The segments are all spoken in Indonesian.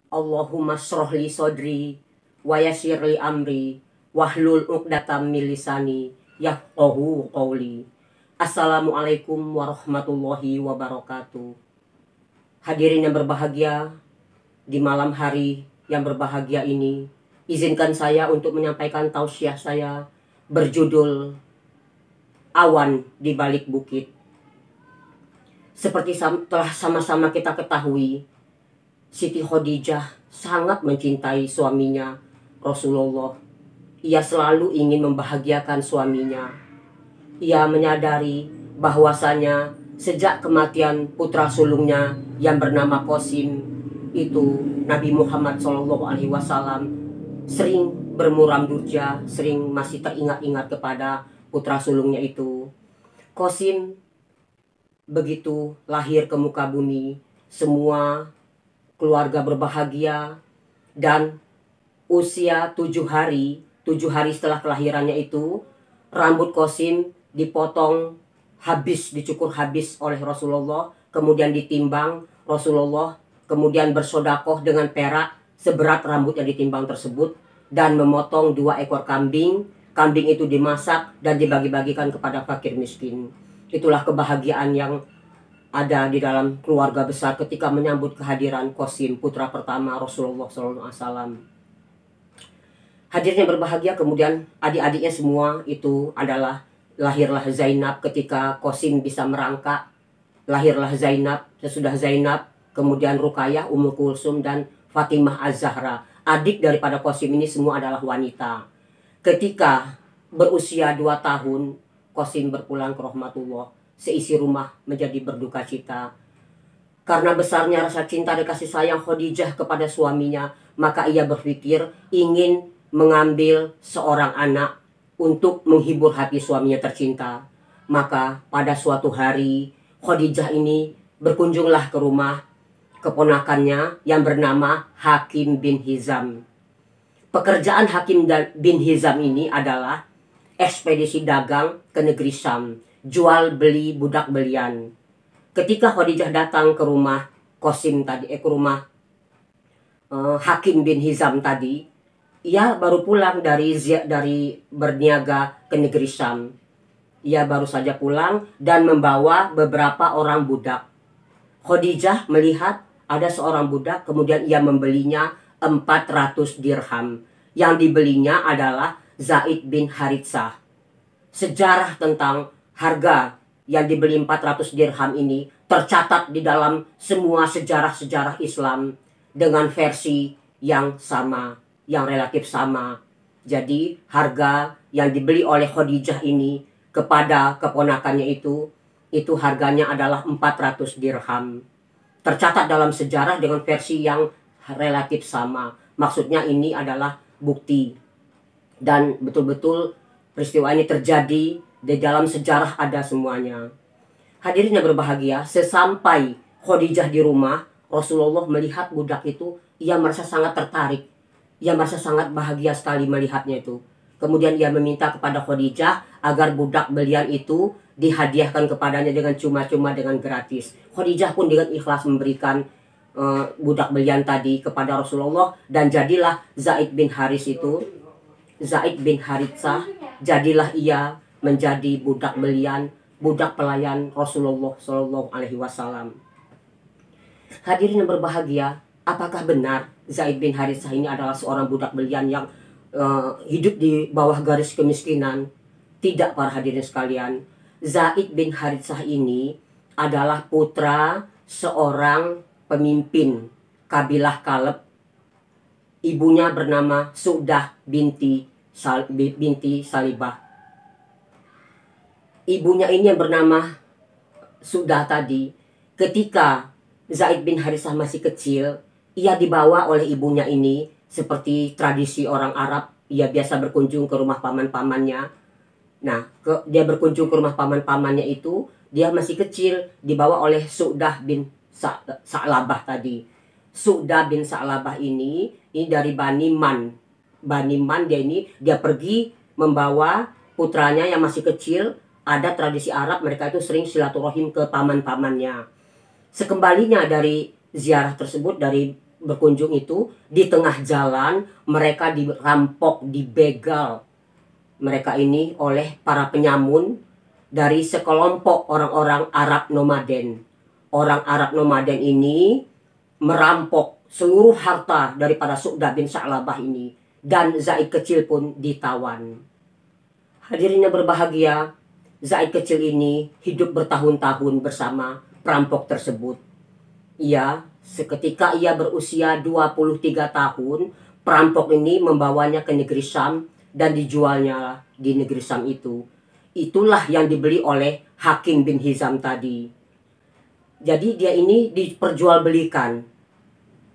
Allahumma srohli sodri wa yassirli amri wahlul uqdatam min lisani yafqahu qawli. Assalamualaikum warahmatullahi wabarakatuh. Hadirin yang berbahagia, di malam hari yang berbahagia ini, izinkan saya untuk menyampaikan tausiah saya berjudul Awan di Balik Bukit. Seperti telah sama-sama kita ketahui, Siti Khadijah sangat mencintai suaminya Rasulullah. Ia selalu ingin membahagiakan suaminya. Ia menyadari bahwasanya sejak kematian putra sulungnya yang bernama Qasim itu, Nabi Muhammad SAW sering bermuram durja, sering masih teringat-ingat kepada putra sulungnya itu. Qasim begitu lahir ke muka bumi, semua keluarga berbahagia, dan usia 7 hari setelah kelahirannya itu, rambut Qasim dipotong habis, dicukur habis oleh Rasulullah, kemudian ditimbang. Rasulullah kemudian bersodakoh dengan perak seberat rambut yang ditimbang tersebut, dan memotong 2 ekor kambing. Kambing itu dimasak dan dibagi-bagikan kepada fakir miskin. Itulah kebahagiaan yang ada di dalam keluarga besar ketika menyambut kehadiran Qasim, putra pertama Rasulullah SAW. Hadirnya berbahagia, kemudian adik-adiknya semua itu adalah, lahirlah Zainab ketika Qasim bisa merangkak. Lahirlah Zainab, sesudah Zainab kemudian Ruqayyah, Ummu Kulsum, dan Fatimah Az-Zahra. Adik daripada Qasim ini semua adalah wanita. Ketika berusia 2 tahun, Qasim berpulang ke rahmatullah. Seisi rumah menjadi berduka cita. Karena besarnya rasa cinta dan kasih sayang Khadijah kepada suaminya, maka ia berpikir ingin mengambil seorang anak untuk menghibur hati suaminya tercinta. Maka pada suatu hari, Khadijah ini berkunjunglah ke rumah keponakannya yang bernama Hakim bin Hizam. Pekerjaan Hakim bin Hizam ini adalah ekspedisi dagang ke negeri Syam, jual beli budak belian. Ketika Khadijah datang ke rumah Qasim tadi, ke rumah Hakim bin Hizam tadi, ia baru pulang dari berniaga ke negeri Syam. Ia baru saja pulang dan membawa beberapa orang budak. Khadijah melihat ada seorang budak, kemudian ia membelinya 400 dirham. Yang dibelinya adalah Zaid bin Haritsah. Sejarah tentang harga yang dibeli 400 dirham ini tercatat di dalam semua sejarah-sejarah Islam dengan versi yang sama, yang relatif sama. Jadi harga yang dibeli oleh Khadijah ini kepada keponakannya itu harganya adalah 400 dirham. Tercatat dalam sejarah dengan versi yang relatif sama. Maksudnya ini adalah bukti. Dan betul-betul peristiwa ini terjadi di dalam sejarah, ada semuanya. Hadirin yang berbahagia, sesampai Khadijah di rumah, Rasulullah melihat budak itu, ia merasa sangat tertarik. Ia merasa sangat bahagia sekali melihatnya itu. Kemudian ia meminta kepada Khadijah agar budak belian itu dihadiahkan kepadanya dengan cuma-cuma, dengan gratis. Khadijah pun dengan ikhlas memberikan budak belian tadi kepada Rasulullah, dan jadilah Zaid bin Haritsah, jadilah ia menjadi budak belian, budak pelayan Rasulullah SAW. Hadirin yang berbahagia, apakah benar Zaid bin Haritsah ini adalah seorang budak belian yang hidup di bawah garis kemiskinan? Tidak, para hadirin sekalian. Zaid bin Haritsah ini adalah putra seorang pemimpin kabilah Kaleb. Ibunya bernama Su'dah binti Salibah. Ibunya ini yang bernama Su'dah tadi, ketika Zaid bin Haritsah masih kecil, ia dibawa oleh ibunya ini seperti tradisi orang Arab. Ia biasa berkunjung ke rumah paman-pamannya. Nah, dia berkunjung ke rumah paman-pamannya itu, dia masih kecil, dibawa oleh Su'dah bin Sa'labah tadi. Su'dah bin Sa'labah ini dari Bani Man. Bani Man dia pergi membawa putranya yang masih kecil. Ada tradisi Arab, mereka itu sering silaturahim ke paman-pamannya. Sekembalinya dari ziarah tersebut, dari berkunjung itu, di tengah jalan mereka dirampok, dibegal mereka ini oleh para penyamun dari sekelompok orang-orang Arab nomaden. Orang Arab nomaden ini merampok seluruh harta daripada Su'dah bin Sa'labah ini, dan Zaid kecil pun ditawan. Hadirin yang berbahagia, Zaid kecil ini hidup bertahun-tahun bersama perampok tersebut. Seketika ia berusia 23 tahun, perampok ini membawanya ke negeri Syam dan dijualnya di negeri Syam itu. Itulah yang dibeli oleh Hakim bin Hizam tadi. Jadi dia ini diperjualbelikan.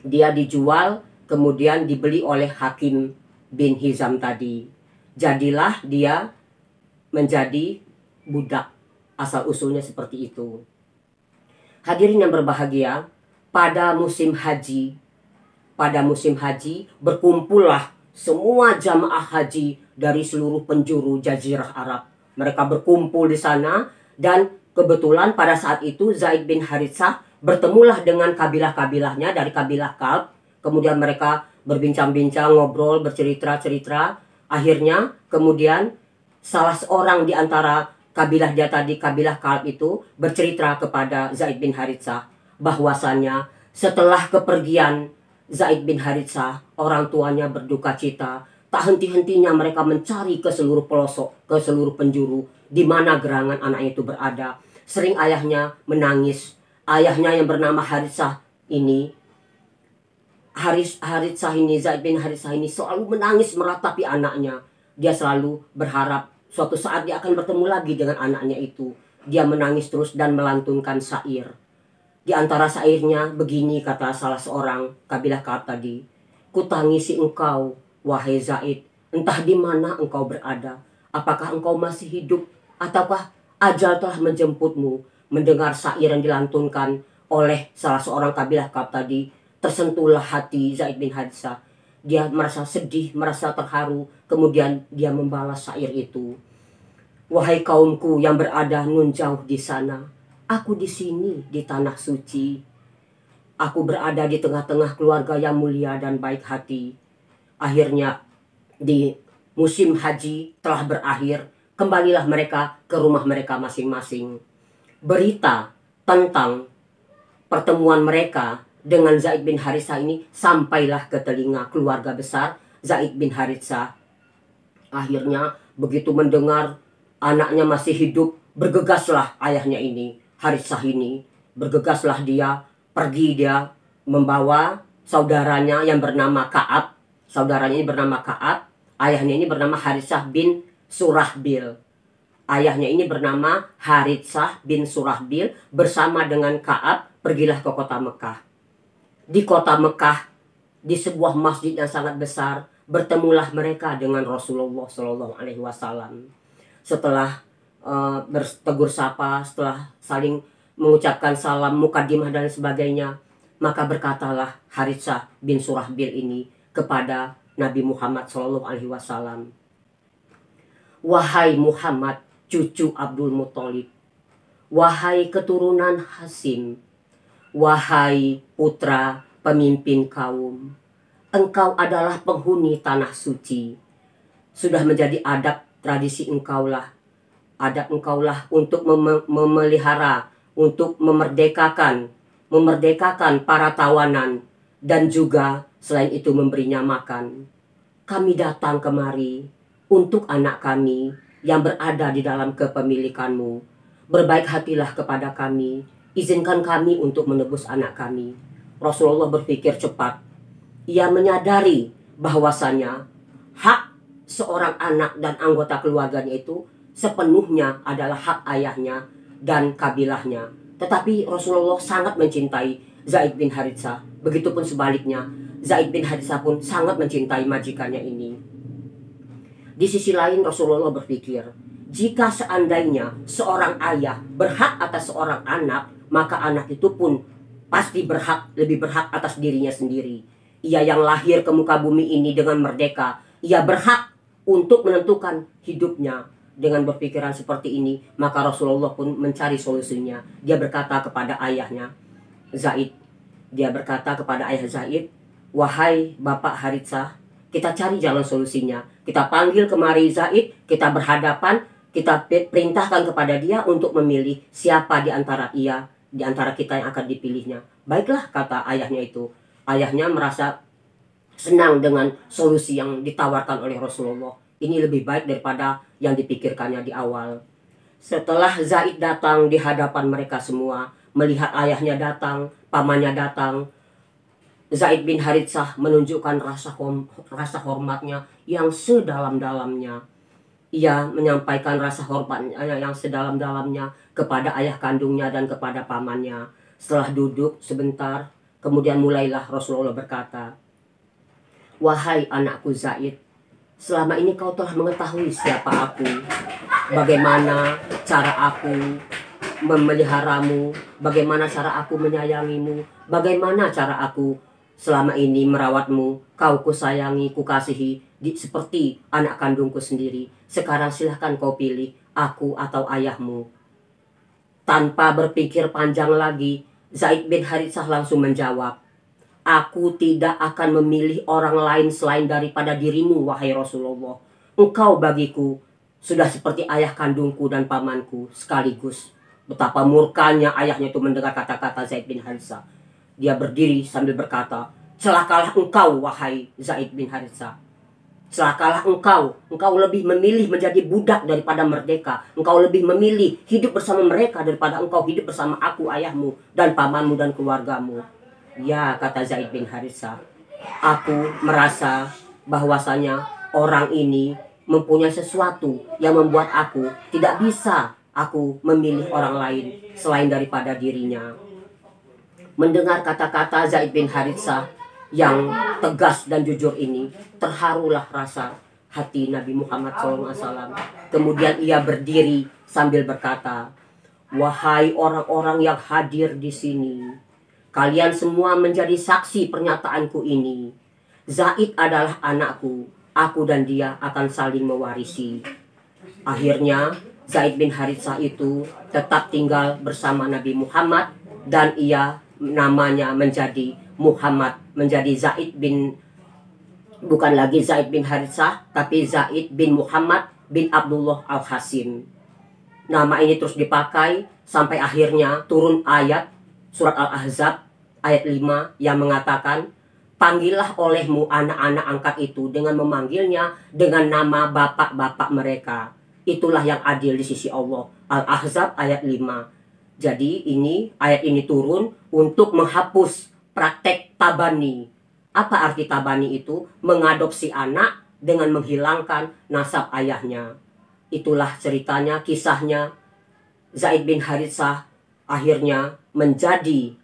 Dia dijual, kemudian dibeli oleh Hakim bin Hizam tadi. Jadilah dia menjadi budak. Asal usulnya seperti itu. Hadirin yang berbahagia, pada musim haji berkumpullah semua jamaah haji dari seluruh penjuru Jazirah Arab. Mereka berkumpul di sana, dan kebetulan pada saat itu Zaid bin Haritsah bertemulah dengan kabilah-kabilahnya dari kabilah Kalb. Kemudian mereka berbincang-bincang, ngobrol, bercerita-cerita. Akhirnya kemudian salah seorang di antara kabilah dia tadi, kabilah Kalb itu, bercerita kepada Zaid bin Haritsah bahwasannya setelah kepergian Zaid bin Haritsah, orang tuanya berduka cita. Tak henti-hentinya mereka mencari ke seluruh pelosok, ke seluruh penjuru, di mana gerangan anaknya itu berada. Sering ayahnya menangis. Ayahnya yang bernama Haritsah ini, Zaid bin Haritsah ini selalu menangis meratapi anaknya. Dia selalu berharap suatu saat dia akan bertemu lagi dengan anaknya itu. Dia menangis terus dan melantunkan syair. Di antara syairnya begini kata salah seorang kabilah Kalb tadi. Kutangisi engkau, wahai Zaid, entah di mana engkau berada. Apakah engkau masih hidup, ataukah ajal telah menjemputmu? Mendengar syair yang dilantunkan oleh salah seorang kabilah Kalb tadi, tersentuhlah hati Zaid bin Haritsah. Dia merasa sedih, merasa terharu, kemudian dia membalas syair itu. Wahai kaumku yang berada nun jauh di sana, aku di sini di tanah suci. Aku berada di tengah-tengah keluarga yang mulia dan baik hati. Akhirnya di musim haji telah berakhir, kembalilah mereka ke rumah mereka masing-masing. Berita tentang pertemuan mereka dengan Zaid bin Haritsah ini sampailah ke telinga keluarga besar Zaid bin Haritsah. Akhirnya begitu mendengar anaknya masih hidup, bergegaslah ayahnya ini, Haritsah ini. Bergegaslah dia, pergi dia membawa saudaranya yang bernama Ka'ab. Saudaranya ini bernama Ka'ab, ayahnya ini bernama Haritsah bin Surahbil. Ayahnya ini bernama Haritsah bin Surahbil, bersama dengan Ka'ab pergilah ke kota Mekah. Di kota Mekah, di sebuah masjid yang sangat besar, bertemulah mereka dengan Rasulullah SAW. Setelah bertegur sapa, setelah saling mengucapkan salam, mukadimah dan sebagainya, maka berkatalah Haritsah bin Surahbil ini kepada Nabi Muhammad SAW. Wahai Muhammad, cucu Abdul Muthalib, wahai keturunan Hasim, wahai putra pemimpin kaum, engkau adalah penghuni tanah suci. Sudah menjadi adab tradisi engkaulah, adab engkaulah untuk memelihara, untuk memerdekakan para tawanan, dan juga selain itu memberinya makan. Kami datang kemari untuk anak kami yang berada di dalam kepemilikanmu. Berbaik hatilah kepada kami, izinkan kami untuk menebus anak kami. Rasulullah berpikir cepat. Ia menyadari bahwasanya hak seorang anak dan anggota keluarganya itu sepenuhnya adalah hak ayahnya dan kabilahnya. Tetapi Rasulullah sangat mencintai Zaid bin Haritsah. Begitupun sebaliknya, Zaid bin Haritsah pun sangat mencintai majikannya ini. Di sisi lain Rasulullah berpikir, jika seandainya seorang ayah berhak atas seorang anak, maka anak itu pun pasti lebih berhak atas dirinya sendiri. Ia yang lahir ke muka bumi ini dengan merdeka, ia berhak untuk menentukan hidupnya. Dengan berpikiran seperti ini, maka Rasulullah pun mencari solusinya. Dia berkata kepada ayahnya, Zaid, Dia berkata kepada ayah Zaid, "Wahai Bapak Haritsah, kita cari jalan solusinya. Kita panggil kemari Zaid, kita berhadapan, kita perintahkan kepada dia untuk memilih siapa di antara kita yang akan dipilihnya." Baiklah, kata ayahnya itu. Ayahnya merasa senang dengan solusi yang ditawarkan oleh Rasulullah. Ini lebih baik daripada yang dipikirkannya di awal. Setelah Zaid datang di hadapan mereka semua, melihat ayahnya datang, pamannya datang, Zaid bin Haritsah menunjukkan rasa hormatnya yang sedalam-dalamnya. Ia menyampaikan rasa hormatnya yang sedalam-dalamnya kepada ayah kandungnya dan kepada pamannya. Setelah duduk sebentar, kemudian mulailah Rasulullah berkata, "Wahai anakku Zaid, selama ini kau telah mengetahui siapa aku, bagaimana cara aku memeliharamu, bagaimana cara aku menyayangimu, bagaimana cara aku selama ini merawatmu. Kau kusayangi, kukasihi seperti anak kandungku sendiri. Sekarang silahkan kau pilih, aku atau ayahmu." Tanpa berpikir panjang lagi, Zaid bin Haritsah langsung menjawab, "Aku tidak akan memilih orang lain selain daripada dirimu, wahai Rasulullah. Engkau bagiku sudah seperti ayah kandungku dan pamanku sekaligus." Betapa murkanya ayahnya itu mendengar kata-kata Zaid bin Haritsah. Dia berdiri sambil berkata, "Celakalah engkau, wahai Zaid bin Haritsah. Celakalah engkau. Engkau lebih memilih menjadi budak daripada merdeka. Engkau lebih memilih hidup bersama mereka daripada engkau hidup bersama aku, ayahmu, dan pamanmu dan keluargamu." "Ya," kata Zaid bin Haritsah, "aku merasa bahwasanya orang ini mempunyai sesuatu yang membuat aku tidak bisa aku memilih orang lain selain daripada dirinya." Mendengar kata-kata Zaid bin Haritsah yang tegas dan jujur ini, terharulah rasa hati Nabi Muhammad SAW. Kemudian ia berdiri sambil berkata, "Wahai orang-orang yang hadir di sini, kalian semua menjadi saksi pernyataanku ini. Zaid adalah anakku, aku dan dia akan saling mewarisi." Akhirnya Zaid bin Haritsah itu tetap tinggal bersama Nabi Muhammad, dan ia namanya menjadi Muhammad, menjadi bukan lagi Zaid bin Haritsah, tapi Zaid bin Muhammad bin Abdullah al-Hasim. Nama ini terus dipakai sampai akhirnya turun ayat surat Al-Ahzab ayat 5 yang mengatakan, "Panggillah olehmu anak-anak angkat itu dengan memanggilnya dengan nama bapak-bapak mereka. Itulah yang adil di sisi Allah." Al-Ahzab ayat 5. Jadi ayat ini turun untuk menghapus praktek tabani. Apa arti tabani itu? Mengadopsi anak dengan menghilangkan nasab ayahnya. Itulah ceritanya, kisahnya. Zaid bin Haritsah akhirnya menjadi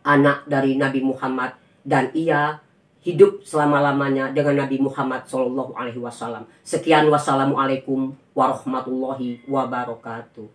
anak dari Nabi Muhammad, dan ia hidup selama-lamanya dengan Nabi Muhammad SAW. Sekian, wassalamualaikum warahmatullahi wabarakatuh.